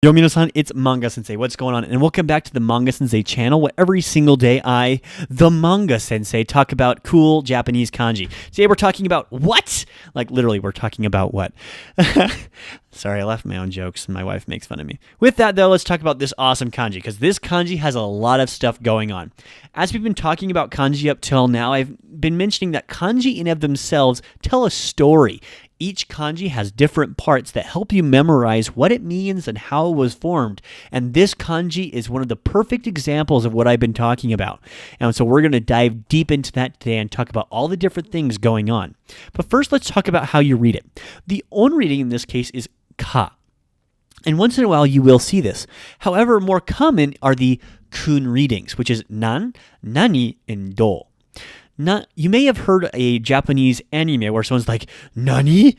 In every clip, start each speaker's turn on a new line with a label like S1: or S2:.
S1: Yo, minasan, it's Manga Sensei. What's going on? And welcome back to the Manga Sensei channel, where every single day I, the Manga Sensei, talk about cool Japanese kanji. Today we're talking about what? Like literally, we're talking about what? Sorry, I left my own jokes and my wife makes fun of me. With that though, let's talk about this awesome kanji, because this kanji has a lot of stuff going on. As we've been talking about kanji up till now, I've been mentioning that kanji in and of themselves tell a story. Each kanji has different parts that help you memorize what it means and how it was formed. And this kanji is one of the perfect examples of what I've been talking about. And so we're going to dive deep into that today and talk about all the different things going on. But first, let's talk about how you read it. The on reading in this case is ka. And once in a while, you will see this. However, more common are the kun readings, which is nan, nani, and do. You may have heard a Japanese anime where someone's like, Nani?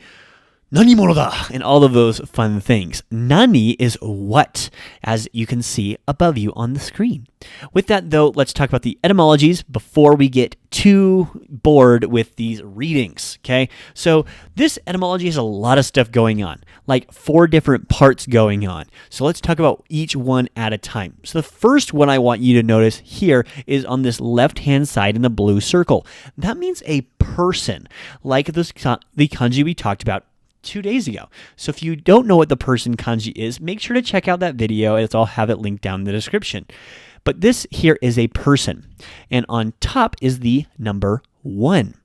S1: Nani mono da? And all of those fun things. Nani is what, as you can see above you on the screen. With that, though, let's talk about the etymologies before we get too bored with these readings, okay? So this etymology has a lot of stuff going on, like 4 different parts going on. So let's talk about each one at a time. So the first one I want you to notice here is on this left-hand side in the blue circle. That means a person, like the kanji we talked about 2 days ago. So if you don't know what the person kanji is, make sure to check out that video, as I'll have it linked down in the description. But this here is a person, and on top is the number 1.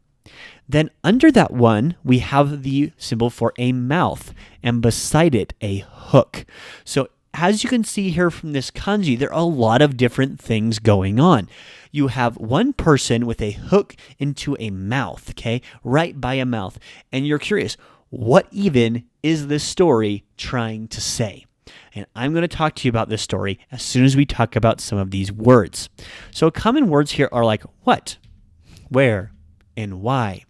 S1: Then under that 1, we have the symbol for a mouth, and beside it, a hook. So as you can see here from this kanji, there are a lot of different things going on. You have one person with a hook into a mouth, okay, right by a mouth, and you're curious, what even is this story trying to say? And I'm going to talk to you about this story as soon as we talk about some of these words. So common words here are like what, where, and why.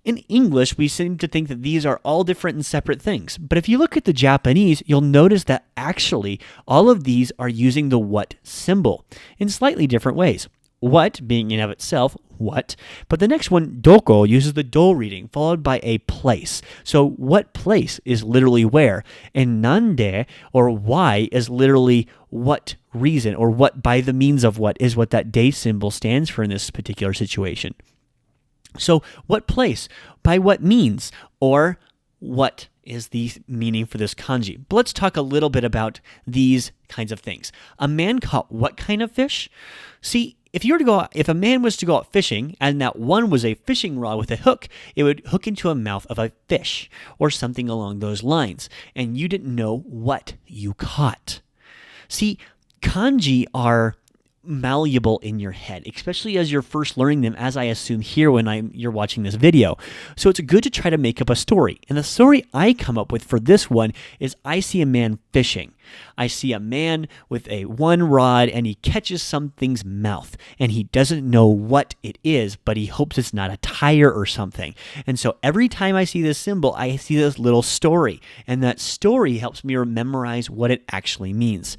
S1: In English, we seem to think that these are all different and separate things. But if you look at the Japanese, you'll notice that actually all of these are using the what symbol in slightly different ways. What being in of itself, what, but the next one, doko, uses the do reading, followed by a place. So what place is literally where, and nande, or why, is literally what reason, or what by the means of what is what that de symbol stands for in this particular situation. So what place, by what means, or what is the meaning for this kanji. But let's talk a little bit about these kinds of things. A man caught what kind of fish? See, if a man was to go out fishing, and that one was a fishing rod with a hook, it would hook into a mouth of a fish, or something along those lines, and you didn't know what you caught. See, kanji are malleable in your head, especially as you're first learning them, as I assume here when you're watching this video. So it's good to try to make up a story. And the story I come up with for this one is I see a man fishing. I see a man with a one rod, and he catches something's mouth, and he doesn't know what it is, but he hopes it's not a tire or something. And so every time I see this symbol, I see this little story, and that story helps me memorize what it actually means.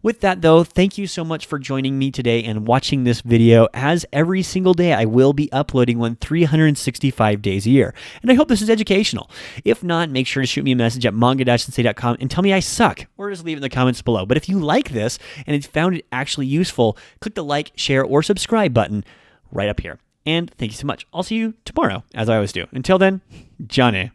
S1: With that, though, thank you so much for joining me today and watching this video. As every single day, I will be uploading one 365 days a year. And I hope this is educational. If not, make sure to shoot me a message at manga-sensei.com and tell me I suck, or just leave it in the comments below. But if you like this and you found it actually useful, click the like, share, or subscribe button right up here. And thank you so much. I'll see you tomorrow, as I always do. Until then, Johnny.